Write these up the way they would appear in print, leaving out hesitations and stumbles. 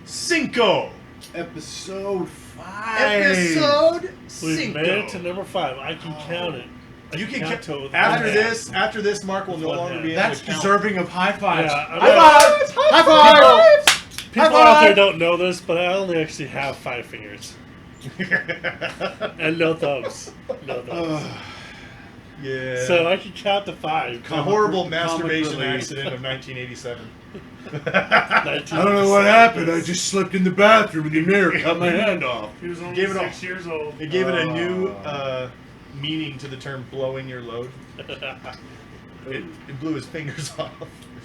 Cinco. Episode 5. Episode We've Cinco. made it to number 5. I can count it. You can count it with after one this. hand. After this, Mark will no longer be able That's to count. deserving of high fives. Yeah, High fives! High fives! People High out there five! don't know this, but I only actually have 5 fingers. And no thumbs. No thumbs. Yeah. So I can count to 5. A horrible masturbation relief. accident of 1987. I don't know what happened. I just slipped in the bathroom and the mirror cut my hand off. He was only Gave it 6 years old. It gave it a new meaning to the term blowing your load. It blew his fingers off.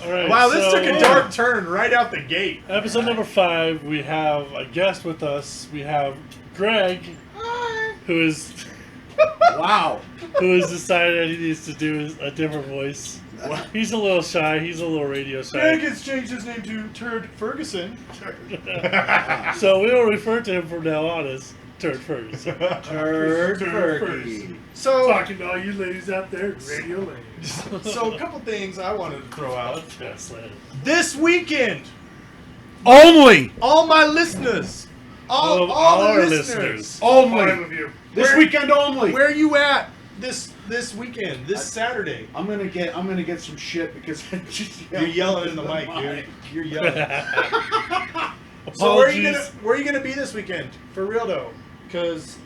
All right, Wow, this so, took a dark turn right out the gate. Episode number 5, we have a guest with us. We have Greg, who is Wow. who has decided he needs to do a different voice. He's a little shy. He's a little radio shy. Greg has changed his name to Turd Ferguson. So we will refer to him from now on as Turd Ferguson. Turd Turd Fergie. So, Talking to all you ladies out there, radio ladies. so a couple things I wanted to throw out. Podcast land. This weekend, Only. all my listeners, all our the listeners, Only. 5 of you. This weekend only. where are you at this weekend, this Saturday? I'm gonna get some shit because I just You're yelling in the mic, dude. You're yelling. Apologies. So where are you gonna be this weekend? For real though, because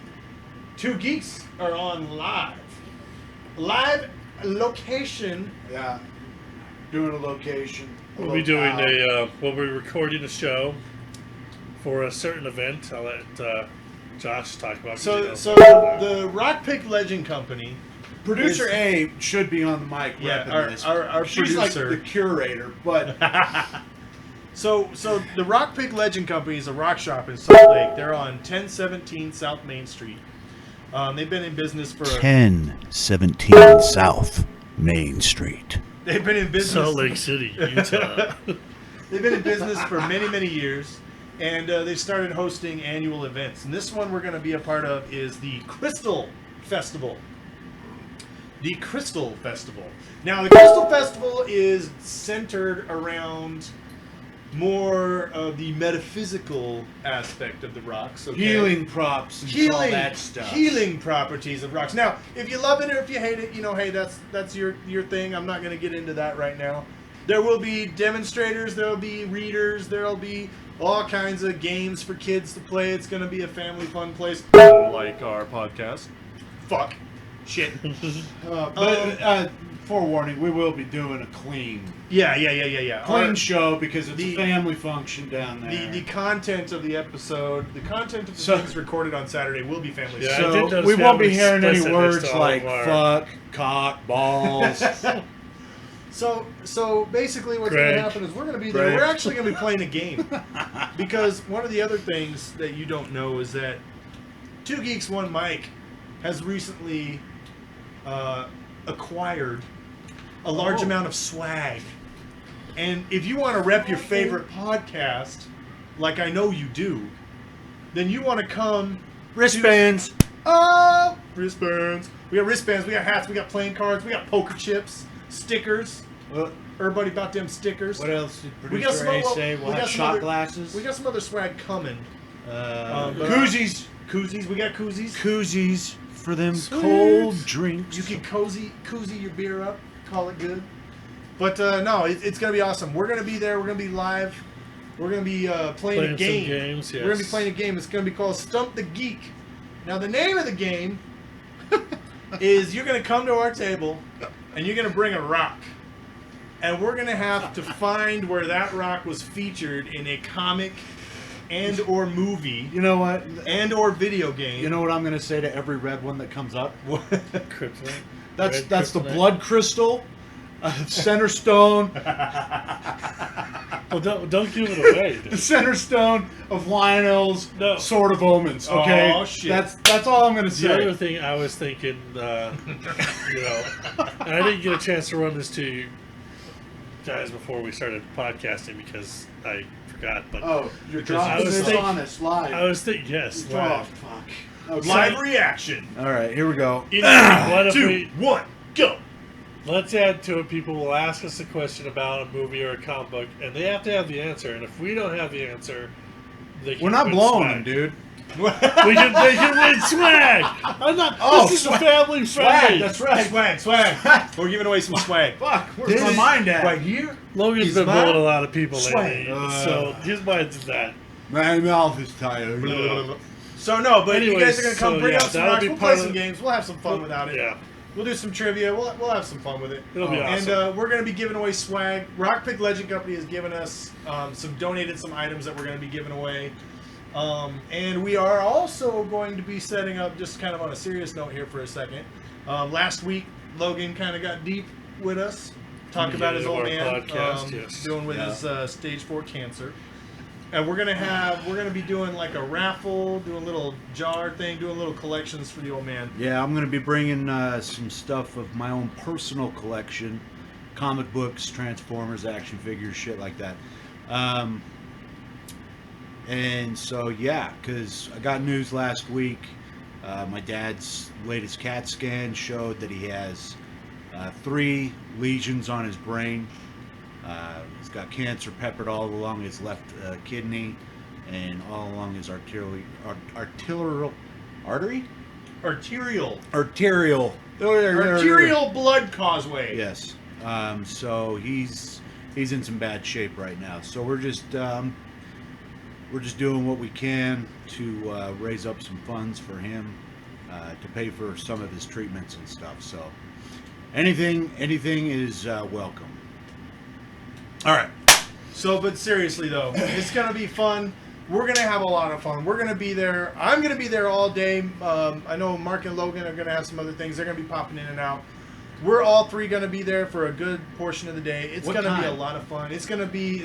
2 Geeks are on live location. Yeah. Doing a location. We'll be doing we'll be recording a show for a certain event. I'll let Josh talk about it. So the Rock Pick Legend Company. Producer A should be on the mic. Yeah, repping this. our She's producer. like the curator, but So the Rock Pick Legend Company is a rock shop in Salt Lake. They're on 1017 South Main Street. They've been in business for 1017 South Main Street. they've been in business. Salt Lake City, Utah. They've been in business for many years, and they've started hosting annual events. And this one we're going to be a part of is the Crystal Festival. The Crystal Festival. Now, the Crystal Festival is centered around more of the metaphysical aspect of the rocks. Okay? healing props and all that stuff. Healing properties of rocks. Now, if you love it or if you hate it, hey, that's your thing. I'm not going to get into that right now. There will be demonstrators, there will be readers, there will be all kinds of games for kids to play. It's going to be a family fun place. Like our podcast. Fuck. Shit. But forewarning, we will be doing a clean Our- show because it's the- a family function down there. The content of the episode, the content of the So- things recorded on Saturday will be family Yeah, fun. I did so notice we we won't be have hearing any explicitness words to all like of our- fuck, cock, balls. So basically what's going Greg. to happen is we're going to be there. Greg. We're actually going to be playing a game. Because one of the other things that you don't know is that 2 Geeks 1 Mic has recently acquired a large amount of swag. And if you want to rep your favorite podcast, like I know you do, then you want to come Wristbands. wristbands. We got wristbands, we got hats, we got playing cards, we got poker chips, stickers. Everybody about them stickers. What else did We got producer some A other- say? we We'll got have some shot other- glasses. We got some other swag coming. koozies. Koozies, we got koozies. Koozies for them Sweet. cold drinks. You can koozie your beer up, call it good. But no, it's gonna be awesome. We're gonna be there. We're gonna be live. We're gonna be playing a Playing game. some games, yes. We're gonna be playing a game. It's gonna be called Stump the Geek. Now the name of the game is you're gonna come to our table and you're gonna bring a rock, and we're gonna have to find where that rock was featured in a comic and or movie You know what? and or video game. You know what I'm going to say to every red one that comes up? Kryptonite. That's Red the kryptonite. blood crystal, center stone, Well, don't give it away. the Dude. center stone of Lionel's No. Sword of Omens. Okay, Oh, shit. That's all I'm going to The other say. thing I was thinking, and I didn't get a chance to run this to you guys before we started podcasting because I forgot. But Oh, you're I dropping was this thinking- on us live. I was thinking, yes, Oh, live. fuck. Okay. Live reaction. All right, here we go. What if 2, we 1, go. let's add to it. People will ask us a question about a movie or a comic book, and they have to have the answer. And if we don't have the answer, they can We're not win blowing swag. them, dude. They can win swag. I'm not. This is a family friendly. That's right. Swag. We're giving away some swag. Fuck, where's my mind at? Right here. Logan's is been my blowing a lot of people swag. lately, so his mind's in that. My mouth is tired. So no, but you guys Anyways, are gonna come so, bring yeah, up some that'll rocks. be We'll part play some of- games. We'll have some fun without it. Yeah, We'll do some trivia. We'll have some fun with it. it'll be awesome. And we're going to be giving away swag. Rock Pick Legend Company has given us donated some items that we're going to be giving away. And we are also going to be setting up, just kind of on a serious note here for a second. Last week, Logan kind of got deep with us. Talk about his old our man podcast, yes. doing with his stage 4 cancer. And we're gonna be doing like a raffle, doing a little jar thing, doing little collections for the old man. Yeah, I'm going to be bringing some stuff of my own personal collection. Comic books, Transformers, action figures, shit like that. And so, yeah, because I got news last week. My dad's latest CAT scan showed that he has 3 lesions on his brain. He's got cancer peppered all along his left kidney and all along his arterial blood causeway. Yes. So he's in some bad shape right now. So we're just doing what we can to raise up some funds for him to pay for some of his treatments and stuff. So anything is welcome. All right. So, but seriously though, it's gonna be fun. We're gonna have a lot of fun. We're gonna be there. I'm gonna be there all day. I know Mark and Logan are gonna have some other things. They're gonna be popping in and out. We're all 3 gonna be there for a good portion of the day. It's gonna be a lot of fun. It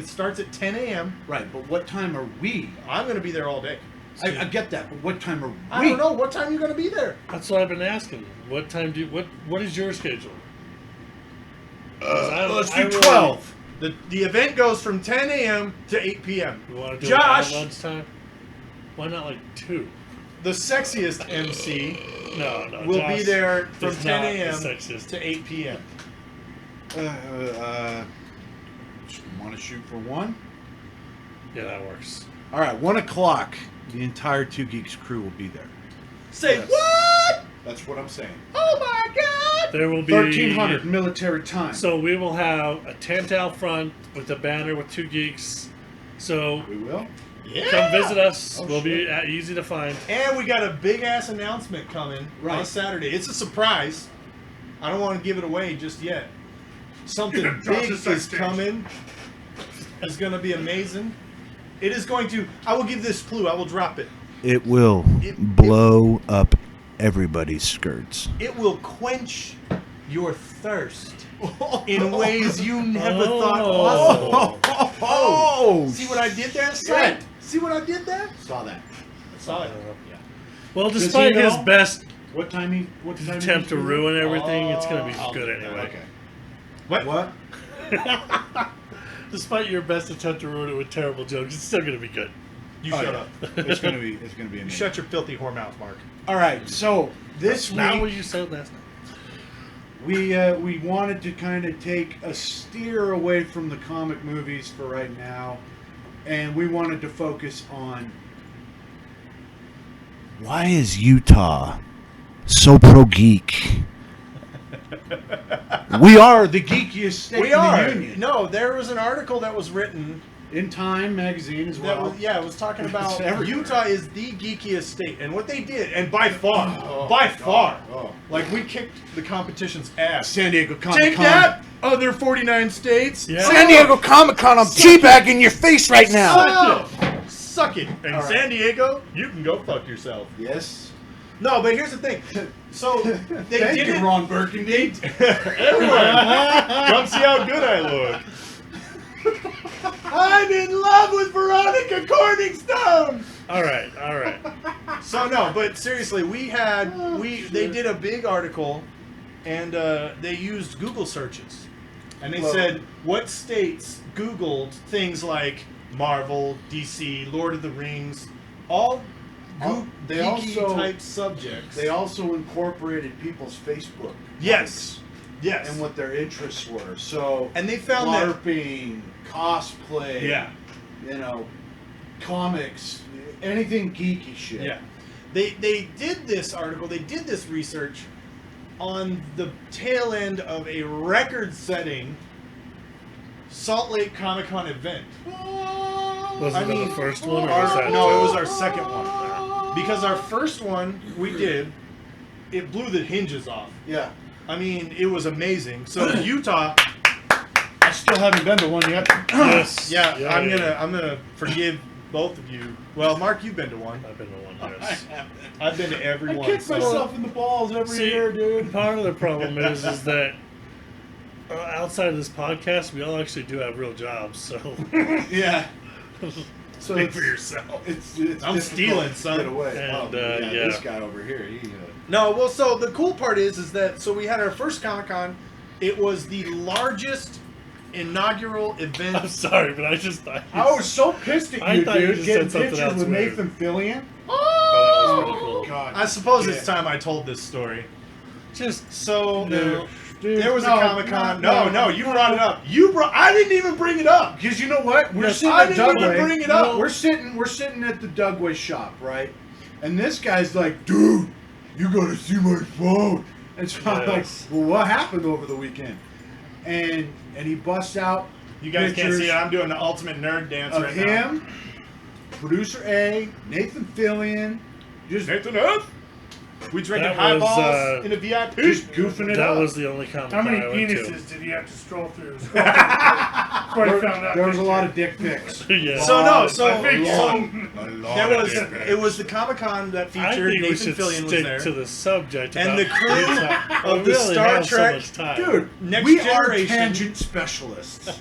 starts at 10 a.m. Right, but what time are we? I'm gonna be there all day. I get that, but what time are we? I don't know. What time are you gonna be there? That's what I've been asking. What time what is your schedule? Let's do really- 12. The event goes from 10 a.m. to 8 p.m. You want to do Josh, it at lunchtime? Why not like 2? the sexiest MC, No, will Josh be there from is 10 not the a.m. sexiest. to 8 p.m. Want to shoot for 1? Yeah, that works. All right, 1 o'clock. The entire 2 Geeks crew will be there. Say Yes. what? That's what I'm saying. Oh my God! There will be 1300 military time. So we will have a tent out front with a banner with 2 geeks. So we will. Yeah. come visit us. Oh, we'll be shit. easy to find. And we got a big ass announcement coming on Right. Saturday. It's a surprise. I don't want to give it away just yet. Something Josh big is is backstage. coming. It's going to be amazing. It is going to. I will give this clue. I will drop it. It will blow up everybody's skirts. It will quench your thirst in ways you never thought possible. Oh! See what I did there, son? See what I did there? Saw that. Saw it. Yeah. Well, Does despite he know? his best What time attempt to ruin everything, it's going to be I'll good do that. anyway. Okay. What? Despite your best attempt to ruin it with terrible jokes, it's still going to be good. You Oh, shut yeah. up. It's gonna be amazing. Shut your filthy whore mouth, Mark. All right. So this Not what week you said last night. we wanted to kind of take a steer away from the comic movies for right now, and we wanted to focus on Why is Utah so pro geek? we are the geekiest state We in are. the union. No, there was an article that was written In Time magazine as that well. was, it was talking about everywhere. Utah is the geekiest state, and what they did, and by far, Oh. like we kicked the competition's ass. San Diego Comic Take Con. that, other 49 states. Yeah. San Diego Comic Con. I'm teabagging your face right now. Suck it. And All right. San Diego, you can go fuck yourself. Yes. No, but here's the thing. So they Thank did you, it. Ron Burgundy. Everyone, come see how good I look. I'm in love with Veronica Corningstone. All right. So no, but seriously, they did a big article, and they used Google searches, and they said what states Googled things like Marvel, DC, Lord of the Rings, all They geeky also- type subjects. They also incorporated people's Facebook. Yes. Yes. and what their interests were. So And they found that LARPing, cosplay, yeah. you know, comics, anything geeky shit. Yeah. They did this article, they did this research on the tail end of a record-setting Salt Lake Comic-Con event. Was I it mean, the first one, or was that? No, it was our second one. Because our first one we did, it blew the hinges off. Yeah. I mean, it was amazing. So Utah, I still haven't been to one yet. Yes. yeah, Yeah, I'm yeah. gonna forgive both of you. Well, Mark, you've been to one. I've been to one. Yes. I've been to every I one. kick so- myself in the balls every See, year, dude. part of the problem is that outside of this podcast, we all actually do have real jobs. So Yeah. So Speak it's, for yourself. it's I'm difficult stealing, to son. Get away. And, yeah, yeah. this guy over here, he. No, well, so the cool part is that so we had our first Comic-Con. It was the largest inaugural I'm event. sorry, but I just thought I was so pissed at I you, thought you dude, just getting said something pictures else with weird. Nathan Fillion. that was pretty cool. God. I suppose it's Yeah. time I told this story. Just So Dude, there was no, a Comic-Con. No, you brought it up. I didn't even bring it up. Because you know what? We're Yes, sitting I at didn't even Dugway. bring it up. We're sitting at the Dugway shop, right? And this guy's like, dude, you gotta see my phone. And so I'm like, Yes. well, what happened over the weekend? And he busts out You guys can't pictures see it. I'm doing the ultimate nerd dance of right now. him, producer A, Nathan Fillion, just Nathan F. We drinking That was, highballs in a VIP. just goofing it that up. was the only comic How many I went to. penises did he have to stroll through? Before he found out There was a picture? lot of dick pics. Yeah. So no, so I think there was it was the Comic Con that I featured think we Nathan should Fillion was stick there, to the subject. and about the crew Utah. of We the really Star have Trek- so much time. Dude, Next we Generation. are tangent specialists.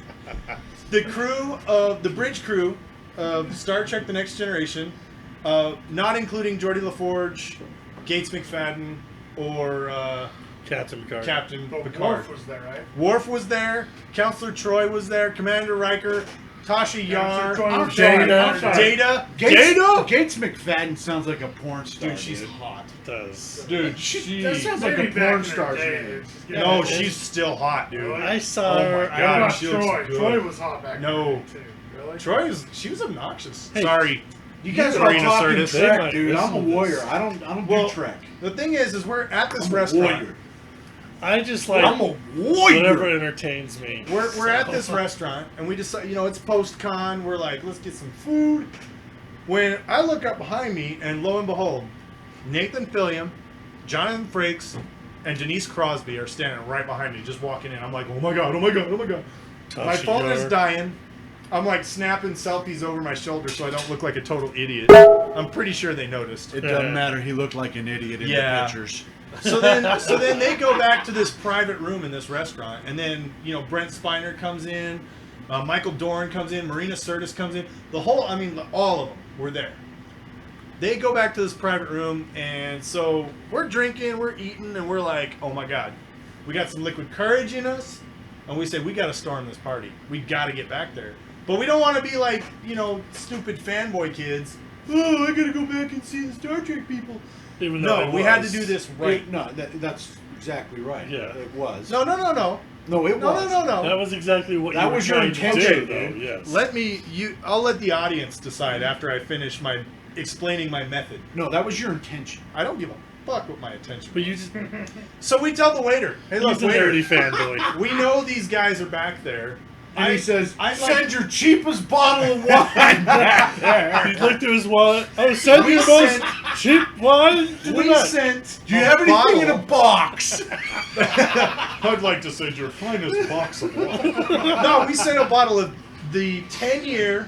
the crew of the bridge crew of Star Trek: The Next Generation, not including Geordie LaForge, Gates McFadden, or Captain Picard. Captain But Picard. Worf was there, right? Worf was there, Counselor Troy was there, Commander Riker, Tasha Yar, Troy was sorry, there. I'm sorry. Data. Gates McFadden sounds like a porn star. Dude, she's hot. Does. Dude, That she. sounds like Maybe a back porn in the star's day, name. it's just No, getting- she's still hot, dude. Really? I saw Oh my her. God. What about she looks Troy? good. Troy was hot back No. in the day, too. Really? She was obnoxious. Hey. Sorry. You guys are all Marina talking Sirtis. They Trek, might dude. I'm a listen to warrior. this. I don't Well, do Trek. The thing is we're at this I'm a restaurant. warrior. I just like I'm a warrior. whatever entertains me. We're at So- this restaurant and we decide, it's post-con. We're like, let's get some food. When I look up behind me and lo and behold, Nathan Fillion, Jonathan Frakes, and Denise Crosby are standing right behind me, just walking in. I'm like, oh my god, oh my god, oh my god. My Tasha phone Yar. is dying. I'm like snapping selfies over my shoulder so I don't look like a total idiot. I'm pretty sure they noticed. It doesn't matter. He looked like an idiot in Yeah. the pictures. So then they go back to this private room in this restaurant, and then Brent Spiner comes in, Michael Dorn comes in, Marina Sirtis comes in. All of them were there. They go back to this private room, and so we're drinking, we're eating, and we're like, oh my god, we got some liquid courage in us, and we say we got to storm this party. We got to get back there, but we don't want to be like stupid fanboy kids. Oh, I gotta go back and see the Star Trek people. Even though No, it we had to was. do this right. No, that's exactly right. Yeah. It was. No. No, it was. That was exactly what That you were was your trying to intention, do, though. dude. Yes. I'll let the audience decide after I finish my explaining my method. No, that was your intention. I don't give a fuck what my attention. But you just So we tell the waiter, "Hey, look, he's a waiter, nerdy fanboy. we know these guys are back there." And he says, I'd send your cheapest bottle of wine back there. He looked through his wallet. Oh, send We your most sent- cheap wine to the We net. sent. Do you have anything in a bottle. box? I'd like to send your finest box of wine. No, we sent a bottle of the 10-year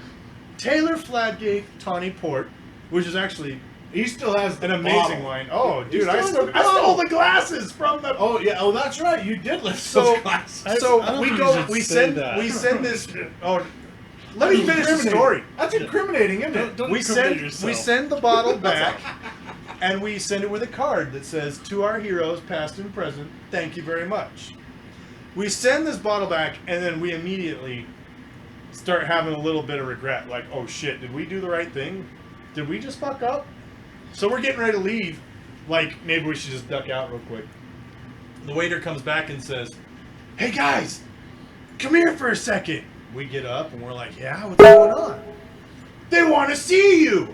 Taylor Fladgate Tawny Port, which is actually He still has an the amazing bottle. wine. Oh, dude, still I has stole the bottle. the glasses from the. Oh yeah. Oh, that's right. You did lift So, those glasses. I so don't we think go. you should We say send. that. We send this. Oh, let me finish the Incriminating. story. That's incriminating, isn't it? Don't We incriminate send. yourself. We send the bottle back, and we send it with a card that says, "To our heroes, past and present, thank you very much." We send this bottle back, and then we immediately start having a little bit of regret. Like, oh shit, did we do the right thing? Did we just fuck up? So we're getting ready to leave. Like, maybe we should just duck out real quick. The waiter comes back and says, hey guys, come here for a second. We get up and we're like, yeah, what's going on? They want to see you.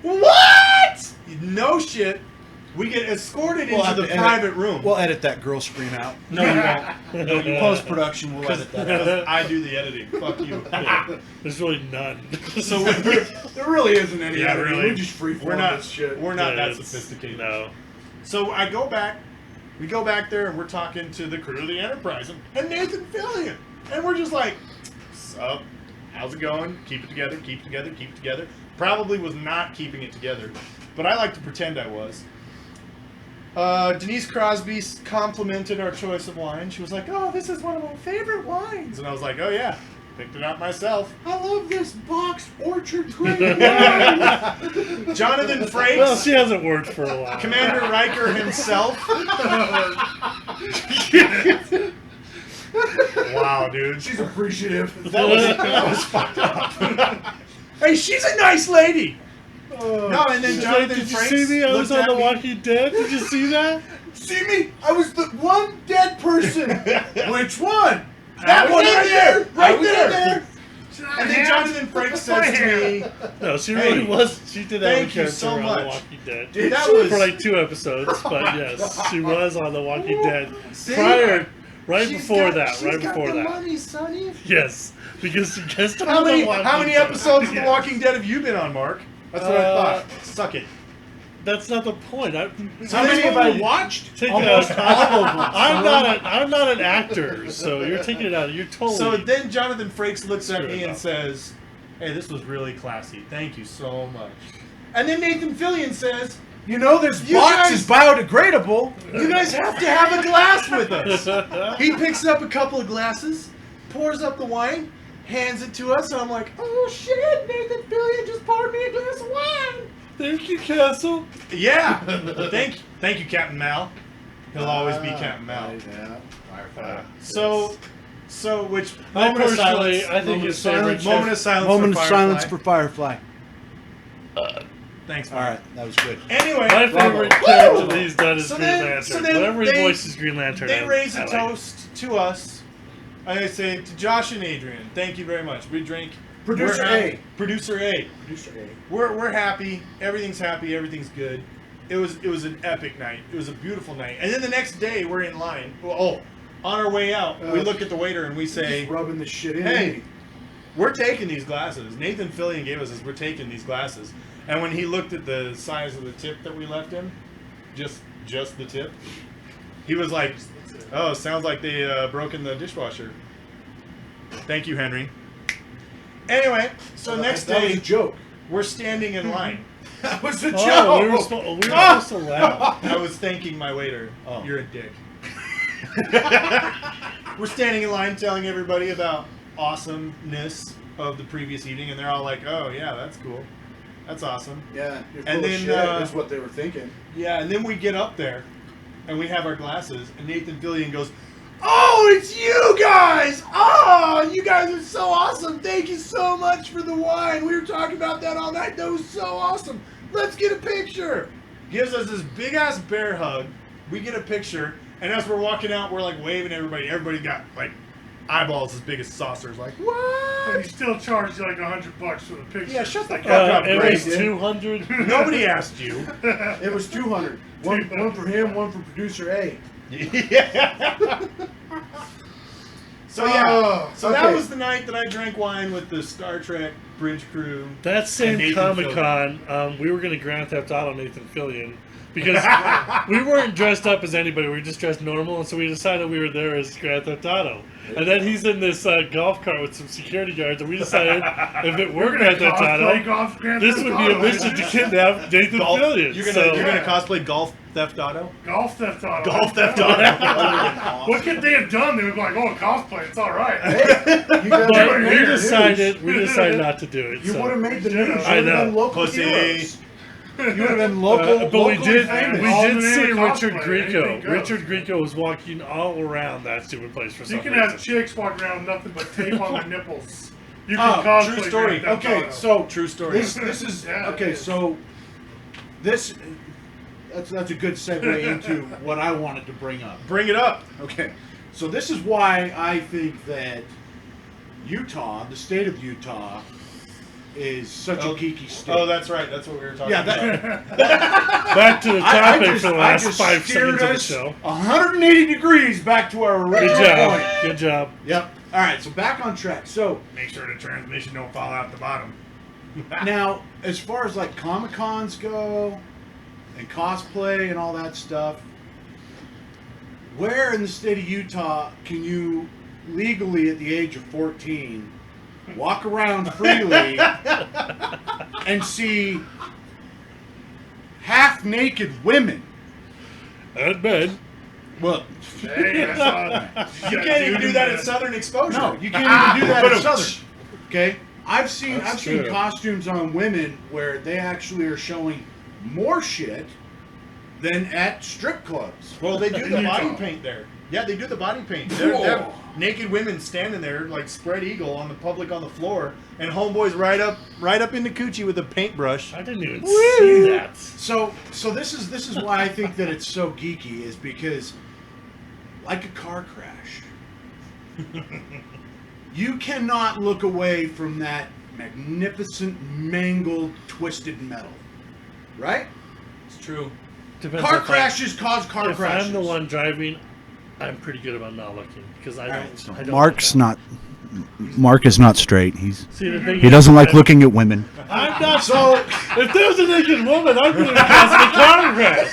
What? No shit. We get escorted into the private room. We'll edit that girl screen out. No, you won't. No, you won't. Post-production, we'll edit that out. I do the editing. Fuck you. There's really none. So There really isn't any. Yeah, editing. really. We just freeform we're not. this shit. We're not that It's- sophisticated. No. So I go back. We go back there and we're talking to the crew of the Enterprise and Nathan Fillion, and we're just like, "Sup? How's it going? Keep it together. Keep it together. Keep it together." Probably was not keeping it together, but I like to pretend I was. Denise Crosby complimented our choice of wine. She was like, "Oh, this is one of my favorite wines," and I was like, "Oh yeah, picked it out myself." I love this boxed orchard grape wine. Jonathan Frakes. Well, she hasn't worked for a while. Commander Riker himself. Wow, dude. She's appreciative. That was fucked up. Hey, she's a nice lady. No, and then She's Jonathan like, did you Frakes see me? I was looked on at The me. Walking Dead. Did you see that? See me? I was the one dead person. Which one? That one right there, right I was there. And then Jonathan Frakes says to me, No, she Hey, really was. She did have a thank you character so on The much. Walking Dead. Did that she? was For like 2 episodes, but yes, she was on The Walking Dead. See? Right before that. Right before that. Money, Sonny. Yes, because she guessed on How The many Walking episodes of Dead. The Walking Dead have you been on, Mark? That's what I thought. Suck it. That's not the point. How How many have I watched? Take Almost it all out. of them. I'm not an actor, so you're taking it out. You're totally. So then Jonathan Frakes looks at Screw me it and up. says, "Hey, this was really classy. Thank you so much." And then Nathan Fillion says, You know this You box guys- is biodegradable. "You guys have to have a glass with us." He picks up a couple of glasses, pours up the wine, hands it to us, and I'm like, "Oh shit, Nathan Fillion just poured me a glass of wine." Thank you, Castle. Yeah. Thank you, Captain Mal. He'll always be Captain Mal. So which I moment of personally, silence? I think his favorite. Moment of silence. Moment for of Firefly. silence for Firefly. Thanks. All right, that was good. Anyway, My favorite Woo! character that he's done is So Green then- Lantern. so then Whenever he they- voices Green Lantern, They raise I a like toast to us. I say to Josh and Adrian, thank you very much. We drink. Producer we're happy. A. Producer A. Producer A. We're happy. Everything's happy. Everything's good. It was an epic night. It was a beautiful night. And then the next day we're in line. On our way out, we look at the waiter and we say, Just rubbing this shit in. "Hey, we're taking these glasses." Nathan Fillion gave us this. We're taking these glasses. And when he looked at the size of the tip that we left him, just the tip, he was like, "Oh, sounds like they broke in the dishwasher." Thank you, Henry. Anyway, so next that was a day joke. we're standing in line. That was a Oh, joke. we were supposed to laugh. I was thanking my waiter. Oh. You're a dick. We're standing in line telling everybody about awesomeness of the previous evening, and they're all like, "Oh yeah, that's cool. That's awesome." Yeah, you're And full then, of shit, is what they were thinking. Yeah, and then we get up there, and we have our glasses, and Nathan Fillion goes, "Oh, it's you guys! Oh, you guys are so awesome! Thank you so much for the wine. We were talking about that all night. That was so awesome. Let's get a picture." Gives us this big ass bear hug. We get a picture, and as we're walking out, we're like waving at everybody. Everybody got like eyeballs as big as saucers. Like, And what? he still charged you like $100 for the picture. Yeah, shut the Like, fuck up. It Grace. was 200. Nobody asked you. It was 200. One for him, one for producer A. Yeah. So yeah, Oh, so that okay. was the night that I drank wine with the Star Trek bridge crew. That same And Nathan Comic Con, we were going to Grand Theft Auto Nathan Fillion because we weren't dressed up as anybody. We were just dressed normal, and so we decided we were there as Grand Theft Auto. And then he's in this golf cart with some security guards, and we decided if it were Grand Theft cosplay Auto, golf Grand this Theft would be a Auto. mission to kidnap Nathan Fillion. You're So- gonna cosplay Golf Theft Auto. Golf Theft Auto. Golf Theft Auto. What could they have done? They would be like, "Oh, cosplay, it's all right." You guys But were we here. decided not to do it. You so. would have made the news. You I would have know. been local Pussy. heroes. You would have been local. But we locally did famous. we All did the name see of Richard cosplay, anything Grieco. goes. Richard Grieco was walking all around that stupid place for some You can reason. have chicks walk around with nothing but tape on their nipples. You Oh, can cosplay true story. Grand Theft Okay, Auto. so True story. this is Yeah, okay. it is. So this that's a good segue into what I wanted to bring up. Bring it up. Okay, So this is why I think that Utah, the state of Utah, is such a geeky state. Oh, that's right. That's what we were talking Yeah, about. Back to the topic for the last just 5 steered seconds of the us show. 180 degrees back to our Good original job. point. Good job. Yep. All right, so back on track. So Make sure the transmission don't fall out the bottom. now, as far as like Comic-Cons go and cosplay and all that stuff, where in the state of Utah can you legally, at the age of 14, walk around freely and see half-naked women? At bed. Well, Hey, I saw You can't even do that in Southern Exposure. no, you can't even do that in Southern. Okay, I've seen That's seen true. costumes on women where they actually are showing more shit than at strip clubs. Well, they do In the Utah. body paint there. Yeah, they do the body paint. They have Whoa. naked women standing there like spread eagle on the public on the floor, and homeboys right up in the coochie with a paintbrush. I didn't even see that. So this is why I think that it's so geeky, is because like a car crash, you cannot look away from that magnificent, mangled, twisted metal, right? It's true. Depends Car if crashes cause car if crashes. I'm the one driving, I'm pretty good about not looking because I don't. Alright, so I don't Mark's look Mark is not straight. He's at- See, the thing he is, doesn't like looking at women. I'm not. So if there's a naked woman, I'm going to cause a car crash.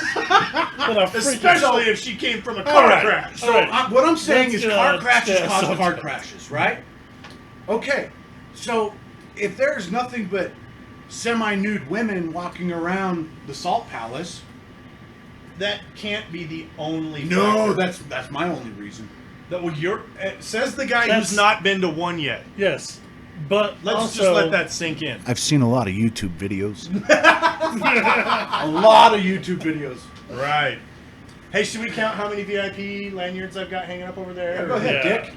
But a freaking- Especially if she came from a All car right. crash. All right. What I'm saying Let's is get car on crashes that cause car subject. crashes, right? Okay, so if there's nothing but semi-nude women walking around the Salt Palace, That can't be the only. no, factor. that's my only reason. That well, says the guy That's- who's not been to one yet. Yes, but Let's also, just let that sink in. I've seen a lot of YouTube videos. A lot of YouTube videos. Right. Hey, should we count how many VIP lanyards I've got hanging up over there? Go ahead, Yeah. Dick.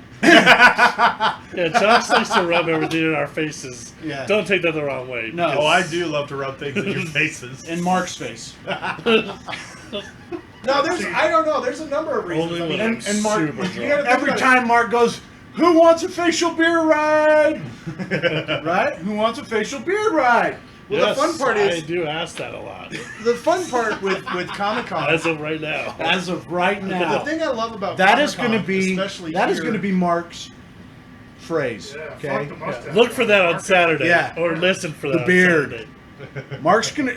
Yeah, Josh likes to rub everything in our faces. Yeah. Don't take that the wrong way. No. Oh, I do love to rub things in your faces. In Mark's face. No, I don't know. There's a number of reasons. Only I mean, when and I'm Mark- super you drunk. gotta think Every about it. time Mark goes, "Who wants a facial beard ride?" Right? Who wants a facial beard ride? Well, Yes, the fun part I is do ask that a lot. the fun part with Comic Con. As of right now. As of right The now, thing I love about that is Comic-Con, going to be especially that is here- going to be Mark's phrase. Yeah, Okay, fuck the mustache. Look for that on Saturday. Yeah. Or listen for that The on beard. Saturday.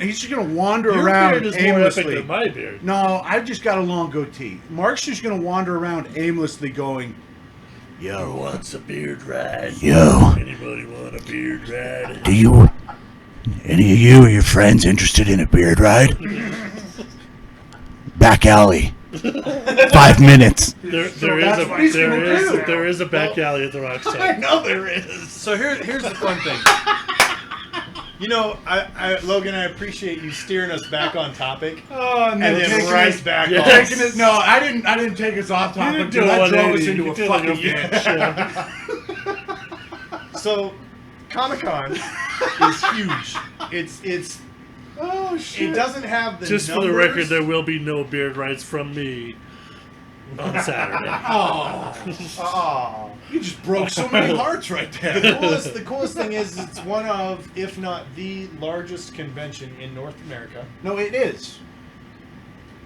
He's just going to wander Your around beard is more aimlessly. epic than my beard. No, I've just got a long goatee. Mark's just going to wander around aimlessly, going, Who Yo, wants a beard ride? yo, Anybody want a beard ride? do you, any of you or your friends interested in a beard ride? Back alley. 5 minutes. There is a back alley at the Rock I Star. know there is. So here's the fun thing. You know, Logan, I appreciate you steering us back on topic "Oh," and then right back Yeah. on. Taking it, no, I didn't take us off You topic. didn't do Dude, that drove 180. us into You a did like fucking bitch, yeah. So, Comic Con is huge. It's Oh shit! it doesn't have the Just for numbers. the record, there will be no beard rides from me on Saturday. Oh. You just broke so many hearts right there. The coolest thing is it's one of, if not the largest convention in North America. No, it is.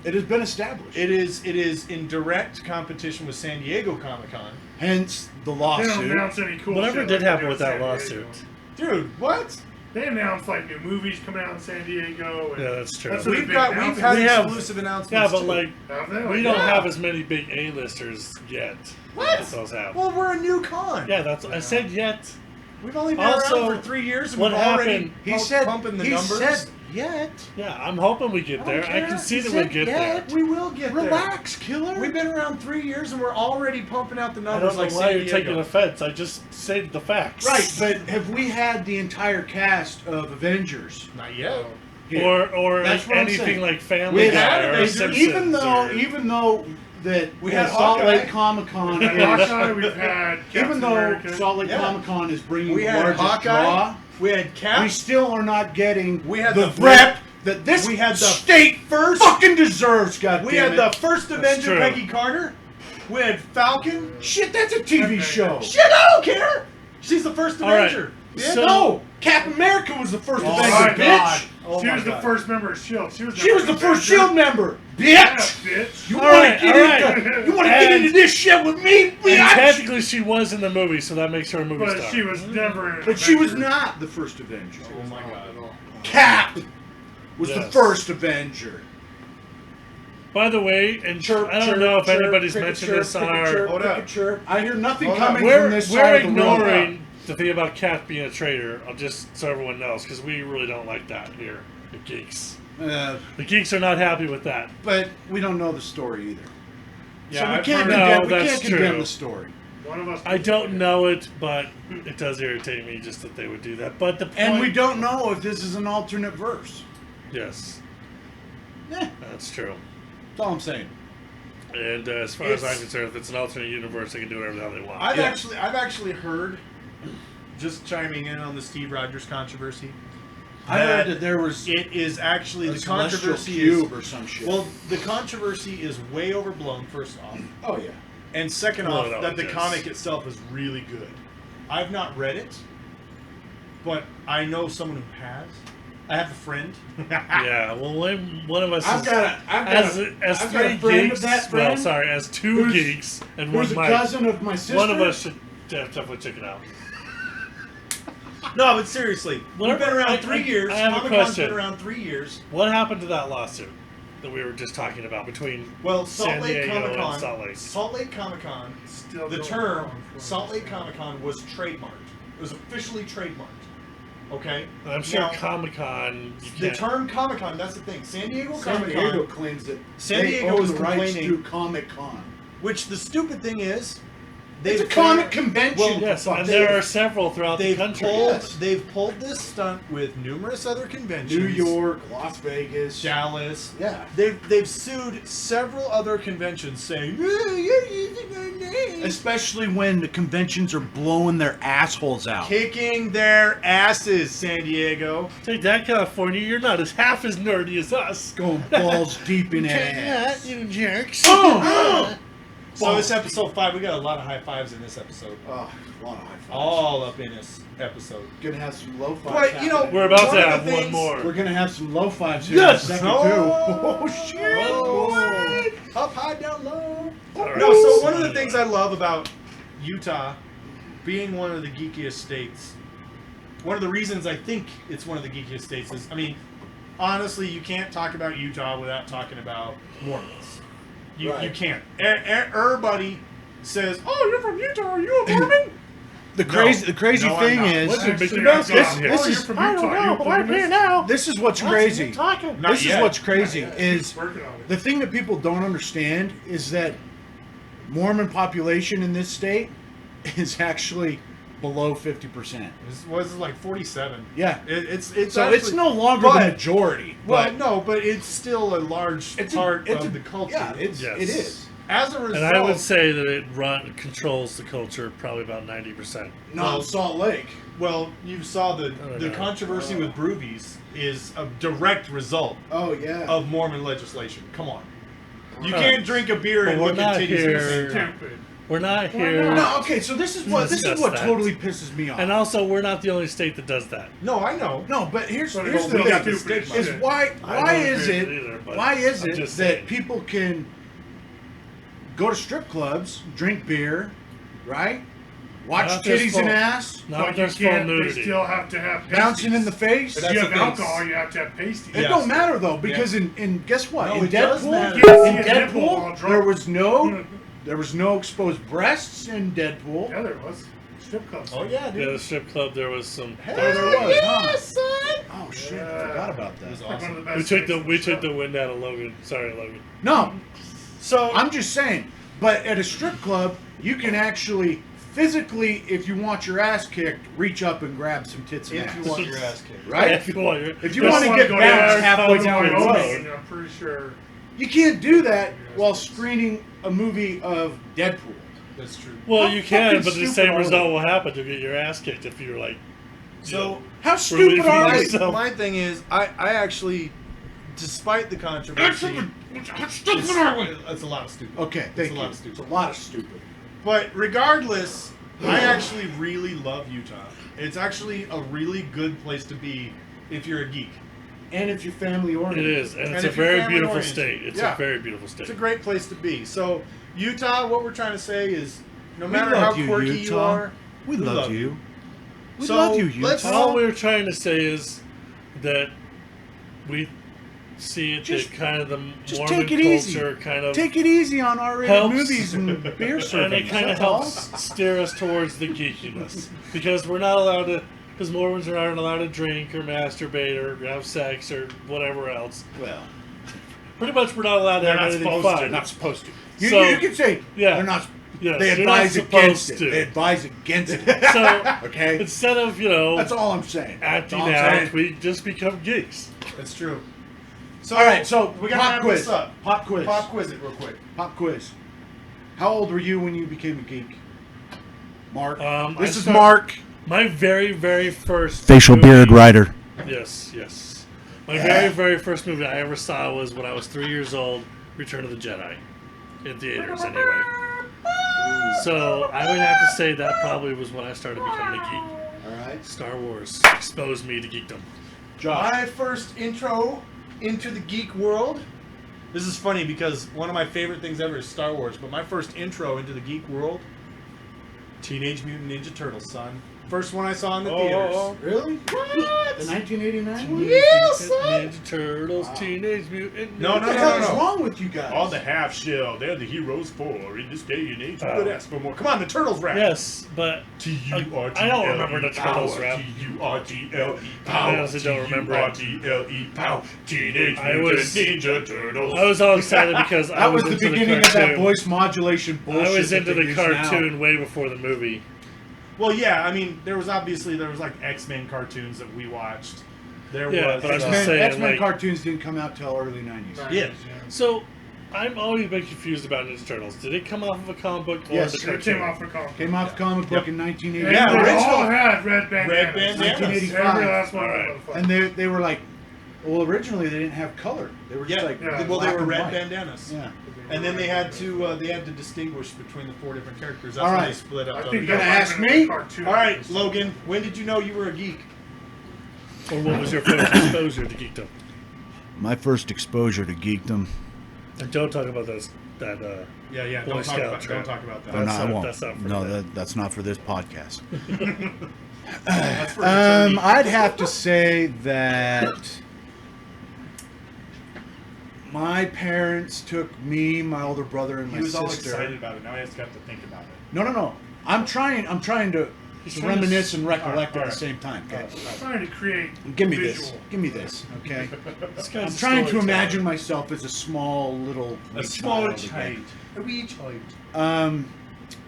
It has been established. It is in direct competition with San Diego Comic Con. Hence the They don't lawsuit. announce any cool Whatever shit did like happen they with do in that San lawsuit? Diego. Dude, what? They announced like new movies coming out in San Diego. And Yeah, that's true. That's what We've big had announcements. We have- exclusive announcements. Yeah, but too. like, Have they? we Like, don't yeah. have as many big A-listers yet. What? as those have. Well, we're a new con. Yeah, that's I said yet. We've only been Also, around for 3 years and what we're already happened- He said. pumping the he numbers. said yet. Yeah, I'm hoping we get there. I can see that we'll get there. We will get there. Relax, killer. We've been around 3 years and we're already pumping out the I numbers don't know like why San you're Diego. taking offense. I just stated the facts. Right, but have we had the entire cast of Avengers? Not yet. here? Or That's what I'm anything saying. like Family We've had Guy or Avengers, Simpsons. even though that We that had Salt Hawkeye. Lake Comic Con We've had is, Hawkeye, we've had Captain even though America. Salt Lake Yeah. Comic Con is bringing We the had largest Hawkeye. draw, We had Cap. we still are not getting We had the the rep that this we had the state first- fucking deserves. God we damn had it. the first Avenger, true. Peggy Carter. We had Falcon. Shit, that's a TV show. Shit, I don't care. She's the first All right. Avenger. So- No, Captain America was the first Oh Avenger, my bitch. God. Oh She my was the God. first member of S.H.I.E.L.D. She was She was the first Avenger. Shield member, Yeah, bitch. bitch. You All want right, to get all into right. you want to get And- into this shit with me, And bitch? technically, she was in the movie, so that makes her a movie But star. she was never an But she was Avenger. not the first Avenger. Oh my God. Cap was the Yes. first Avenger. By the way, and Chirp, I don't chirp, know if chirp, anybody's cricket mentioned chirp, this on cricket our. chirp, Hold cricket up. chirp. I hear nothing Hold up. coming We're, from this we're side of the room. ignoring the thing about Kat being a traitor, just so everyone knows, because we really don't like that here, the geeks. The geeks are not happy with that. But we don't know the story either. Yeah, so we I've can't heard- condemn, No, we that's can't condemn true. the story. One of us. I don't know it, but it does irritate me just that they would do that. But the point, And we don't know if this is an alternate verse. Yes, Eh, that's true. that's all I'm saying. And as far as I'm It's- concerned, if it's an alternate universe, they can do whatever the hell they want. I've Yeah. actually heard, just chiming in on the Steve Rogers controversy. I heard that there was It is actually a the celestial controversy cube is or some shit. well, the controversy is way overblown. First off, oh yeah. and second Well, off, it that always the is. comic itself is really good. I've not read it, but I know someone who has. I have a friend. Yeah, well, one of us I've is, got as a as I've got a three friend geeks. of that friend. Well, sorry, as two who's- geeks and one Who's a Mike. cousin of my sister? One of us should definitely check it out. No, but seriously, we've been around I- 3 I- years. I have a Comic-Con's question. been around 3 years. What happened to that lawsuit that we were just talking about between Well, San Salt Lake Diego Comic and Con. Salt Lake? Comic Con. Still The going term on for Salt Lake us. Comic Con was trademarked. It was officially trademarked. Okay. And I'm sure Now, Comic Con. the term Comic Con. That's the thing. San Diego San Comic Diego Con. claims that San they Diego own is the rights complaining- to Comic Con. Which the stupid thing is, It's a comic convention. Well, for Yes, fuck's and sake. there are several throughout the They've country. pulled. Yes. They've pulled this stunt with numerous other conventions. New York, Las Vegas. Dallas. Yeah. They've sued several other conventions saying, "Oh, you're using our name." Especially when the conventions are blowing their assholes out. Kicking their asses, San Diego. Take that, California. You're not as half as nerdy as us. Go balls deep in Take ass. that, you jerks. So this episode 5, we got a lot of high fives in this episode. Oh, a lot of high fives. All up in this episode. Gonna have some low fives. But, you know, happening. We're about One to of the have one things- more. We're gonna have some low fives here Yes! in a second Oh! too. Oh shit! Oh, up high, down low. All right. No, so one of the things I love about Utah being one of the geekiest states, one of the reasons I think it's one of the geekiest states is, I mean, honestly, you can't talk about Utah without talking about Mormons. You Right. can't. Everybody says, "Oh, you're from Utah. Are you a Mormon?" The crazy No, I'm thing not. is, What's your Actually, Mr. I Mouse thought, getting here? oh, this you're is- from I Utah. don't know, you but I'm here polygamous? now. this is what's What's crazy. he talking? Not This is yet. what's crazy Not yet. is Working on it. the thing that people don't understand is that Mormon population in this state is actually below 50%. This was like 47. Yeah. It's So it's actually- no longer the but- majority. Well, But no, but it's still a large part of a- the culture. Yeah, Yes. it is. As a result, And I would say that it controls the culture probably about 90%. Not Salt Lake. well, you saw the know. controversy with broovies is a direct result Oh yeah. of Mormon legislation. Come on, you Right. can't drink a beer But and we're look at not titties at the here- same time. Stupid. We're not here. No, okay, so this is what Discuss that. totally pisses me off. And also, we're not the only state that does that. No, I know. No, but here's But the we got thing: the stigma. is why I don't is agree it with it either, but why is I'm it just that saying. people can go to strip clubs, drink beer, right? Watch Not their titties fault. and ass, Not But if you there's full can't. They nudity. still have to have bouncing in the pasties. face. That's If you the have thing. alcohol, you have to have pasties. It Yes. don't matter though, because in guess what? No, in it does Deadpool, matter. You can't in see a nipple while Deadpool, drunk. there was no exposed breasts in Deadpool. Yeah, there was. Strip clubs. Oh yeah, Yeah, dude. the strip club, there was some. Hell there was, huh? yeah, son. Oh shit, I Yeah. forgot about It that. was Like one of awesome. the best We took the things in we took show. the wind out of Logan. Sorry, Logan. No, So I'm just saying. But at a strip club, you can actually physically, if you want your ass kicked, reach up and grab some tits and if ass. you want your ass kicked, Right? If you want, If you Just want to wanna get go bounced down, halfway come down the on, road, And I'm pretty sure. you can't do that while screening a movie of Deadpool. that's true. well, How you can, fucking but the stupid same are result they? will happen. You'll get your ass kicked if you're like. So How stupid Relieving are they? yourself. my thing is, I actually, despite the controversy, It's a lot of stupid. Okay, thank a you. lot of stupid. It's a lot of stupid. But regardless, I actually really love Utah. It's actually a really good place to be if you're a geek. And if you're family It oriented. is, and it's And a if you're very family beautiful oriented. state. It's Yeah. a very beautiful state. It's a great place to be. So, Utah, what we're trying to say is no We matter how love you, quirky you Utah. are, We love you. We So, love you, Utah. let's- All we were trying to say is that we see it Just- that kind of the just Mormon take it easy. culture kind of Take it easy on R-rated helps- movies and beer servings. and it kind of that's all. helps steer us towards the geekiness because we're not allowed to, because Mormons aren't allowed to drink or masturbate or have sex or whatever else. Well, Pretty much, we're not allowed to They're have not anything supposed fun. to. they're not supposed to. You, So- you can say Yeah. they're not. Yes, They you're not advise against supposed it. to. They advise against it. So Okay, instead of that's all I'm saying. That's acting all I'm out, saying. we just become geeks. That's true. So, All right, so we gotta pop wrap quiz. this up. Pop quiz. Pop quiz it real quick. Pop quiz. How old were you when you became a geek? Mark. I This is start- Mark. My very, very first Facial movie- beard writer. Yes, yes. My very, very first movie I ever saw was when I was 3 years old, Return of the Jedi. In theaters, anyway. So I would have to say that probably was when I started becoming a geek. All right. Star Wars exposed me to geekdom. Josh. My first intro into the geek world. This is funny because one of my favorite things ever is Star Wars, but my first intro into the geek world, Teenage Mutant Ninja Turtles, son. First one I saw in the theaters. Really? What? The 1989 one? Yeah, son. Ninja Turtles, Teenage Mutant. No, What no, the no, hell no, is no. wrong with you guys? On the half shell, they're the heroes for in this day and age. Who Oh. would ask for more? Come on, the Turtles rap. Yes, but T-U-R-T-L-E. I don't remember the Turtles power. rap. T-U-R-T-L-E. I Power. honestly don't remember it. T-U-R-T-L-E. Power. Teenage I Mutant was- Ninja Turtles. I was all excited because I that was was the into beginning the of that cartoon. voice modulation bullshit. I was into that they the use cartoon way before the movie. Well, yeah, I mean, there was like X-Men cartoons that we watched. There Yeah, was. but I'm Now. just saying, X-Men like- cartoons didn't come out till early 90s. Yeah. So, I'm always been confused about Ninja Turtles. Did it come off of a comic book or Yes, the it cartoon? It came off the comic. Came off the comic book in And 1980. Yeah, they original. all had red bandanas. Red bandanas. 1985. Every last one Alright. of them. And they were like, well, originally they didn't have color. They were just Yeah, like, Yeah. well, they black were and red white. bandanas. Yeah. And then they had to distinguish between the four different characters. That's All why right. they split up. I the think other gonna that guys. ask might have been me? a cartoon. All right, Logan. When did you know you were a geek? Or what was your first exposure to geekdom? My first exposure to geekdom. And don't talk about that. Yeah. Boy Don't talk Scout about. trip. Don't talk about that. No, That's I not- won't. that's not for no, today. that's not for this podcast. That's for eternity. I'd have to say that my parents took me, my older brother, and my He was all sister. excited about it. Now he has got to think about it. No. I'm trying to trying to reminisce and recollect All at right. the same time. Okay. I'm trying to create Give me visual. this. Give me this. Okay. This guy's I'm a trying to storyteller. imagine myself as a small little A wee small okay? child. A wee child.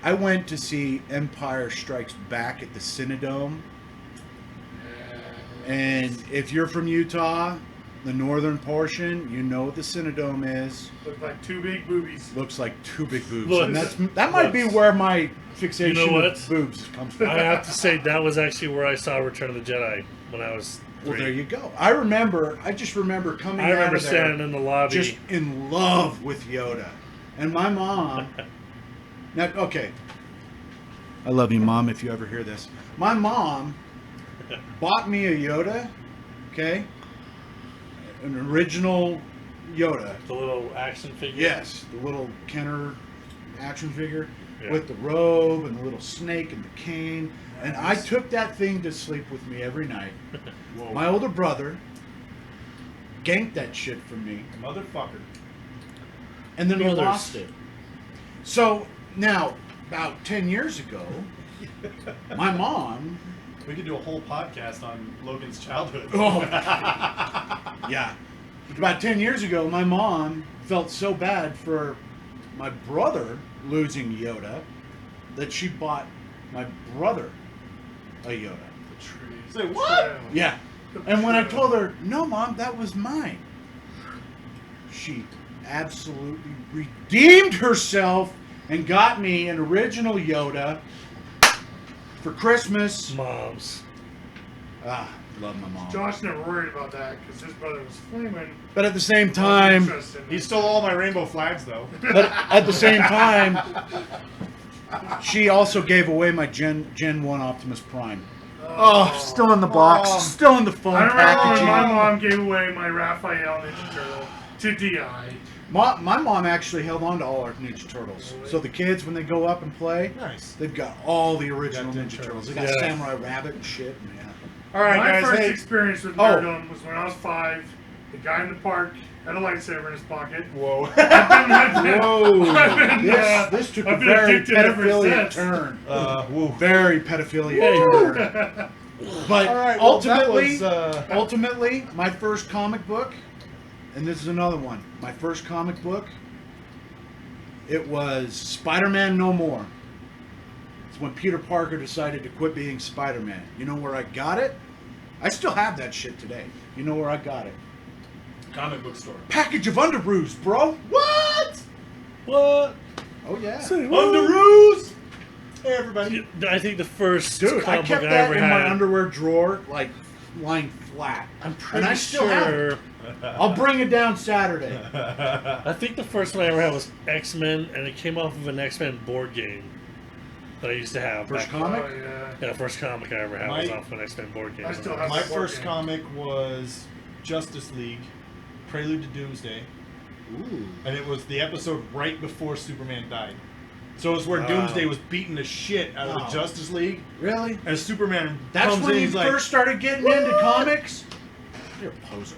I went to see Empire Strikes Back at the Cinedome. And if you're from Utah, the northern portion, you know what the Cinedome is. Look like two big boobies. Looks like two big boobs. Looks. And that might be where my fixation You know with what? boobs comes from. I have to say that was actually where I saw Return of the Jedi when I was 3. Well, there you go. I just remember coming I out remember of there standing in the lobby. just in love with Yoda. And my mom... Now, okay, I love you, Mom, if you ever hear this. my mom bought me a Yoda, okay? An original Yoda. the little action figure. Yes, the little Kenner action figure Yeah. with the robe and the little snake and the cane. And I took that thing to sleep with me every night. Whoa. My older brother ganked that shit from me, Motherfucker. and then we Brothers. lost it. So now, about 10 years ago, my mom... We could do a whole podcast on Logan's childhood. Oh, yeah. About 10 years ago, my mom felt so bad for my brother losing Yoda that she bought my brother a Yoda. Say what? Yeah. And when I told her, no, Mom, that was mine, she absolutely redeemed herself and got me an original Yoda for Christmas. Moms. love my mom. Josh never worried about that because his brother was flaming. But at the same time, Interested in He it. stole all my rainbow flags, though. but at the same time, she also gave away my Gen 1 Optimus Prime. Oh, still in the box, Oh. still in the phone I remember when packaging. my mom gave away my Raphael Ninja Turtle to DI. My mom actually held on to all our Ninja Turtles. So the kids, when they go up and play, Nice. they've got all the original Got Ninja Ninja Turtles. They got Yeah. Samurai Rabbit and shit. Yeah. All right, My guys. first Hey. experience with Oh. nerdom was when I was 5. The guy in the park had a lightsaber in his pocket. Whoa. This took a I've been very addicted ever pedophilia since. turn. Woo. Very pedophilia Hey. turn. But All right. Well, that ultimately, was, ultimately, my first comic book, and this is another one. My first comic book. It was Spider-Man No More. It's when Peter Parker decided to quit being Spider-Man. You know where I got it? I still have that shit today. You know where I got it? comic book store. Package of Underoos, bro. What? What? Oh yeah. Say what? Underoos! Hey, everybody. I think the first Dude, I comic kept book I that ever in had. my underwear drawer, like lying flat. I'm pretty and I still have it. sure. I'll bring it down Saturday. I think the first one I ever had was X-Men, and it came off of an X-Men board game that I used to have. First back comic? Oh, yeah. Yeah, the first comic I ever had was My- off of an X-Men board game. I still have My that board first game. comic was Justice League, Prelude to Doomsday, Ooh. and it was the episode right before Superman died. So it was where Doomsday was beating the shit out of Wow. the Justice League, Really? and Superman That's comes when in, you he's like, first started getting into comics? You're a poser.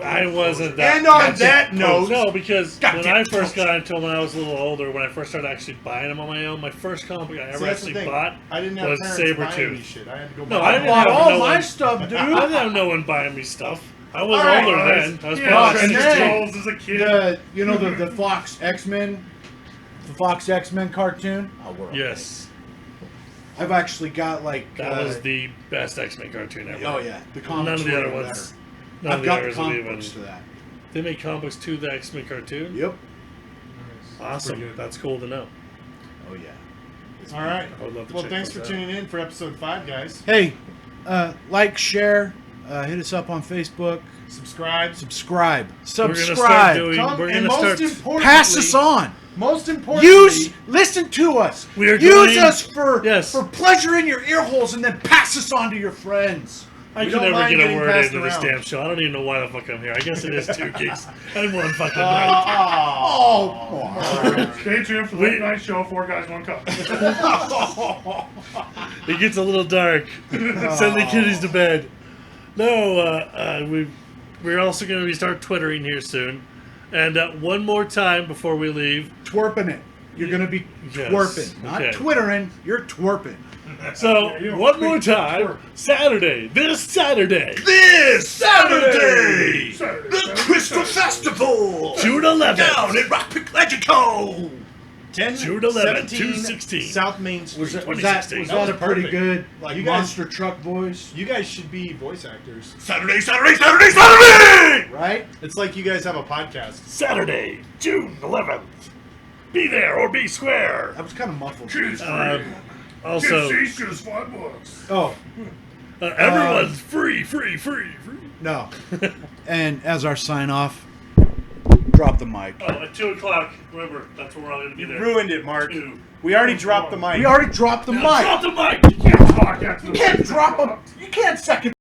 I wasn't that. And on much that opposed. note- no, because Goddamn when I first poser. got into them when I was a little older, when I first started actually buying them on my own, my first comic I See, ever that's the actually thing. bought I didn't have was parents buying me Sabretooth. shit. I had to go No, buy I it. didn't Bought have all no my one- stuff, dude. I didn't have no one buying me stuff. I was All right, older guys. then. I was Yeah, probably and Ninja 16. then- Turtles as a kid. You know the Fox X-Men? The Fox X-Men cartoon? Oh, we're okay. Yes, I've actually got like... that was the best X-Men cartoon ever. Oh yeah, the comics None of the were other even ones. better. None I've of the got the others would comic even. books to that. They made comic books to the X-Men cartoon. Yep. Awesome. pretty good. That's cool to know. Oh yeah. All right. I would love to Well, check thanks those for out. tuning in for episode 5, guys. Hey, like, share, hit us up on Facebook, Subscribe. subscribe. We're gonna start Subscribe. doing. Come, We're and gonna most start. importantly, Pass us on. Most importantly, Listen to us. We are Use doing- us for Yes. pleasure in your ear holes, and then pass us on to your friends. I We can don't never mind get a getting word passed into this around. damn show. I don't even know why the fuck I'm here. I guess it is 2 gigs and 1 fucking night. Oh, Stay tuned for the late night show, 4 Guys, 1 Cup. It gets a little dark. Send the kiddies to bed. No, we're also going to be start twittering here soon. And one more time before we leave. twerping it. You're gonna be Yes. twerping, not Okay. twittering. You're twerping. So, you don't one more tweet, time. twerp. Saturday. This Saturday. This Saturday, Saturday, Crystal Saturday. Festival June 11th. down at Rock Pick Legico. 10, June 11, 17 216. South Main Street. Was that 2016. was That was that a pretty perfect. good like You guys- monster truck voice? You guys should be voice actors. Saturday, Saturday, Saturday, Saturday. Right? It's like you guys have a podcast. Saturday, June 11th. Be there or be square. That was kind of muffled. Kids Um, free. Also, Kids free, just $5. Oh everyone's free. No. And as our sign off, drop the mic. Oh, at 2 o'clock, remember, that's where we're all going to be You there. ruined it, Mark. 2. We already dropped the mic. we already dropped the mic. Drop the mic! You can't talk after the You can't drop them. You can't second.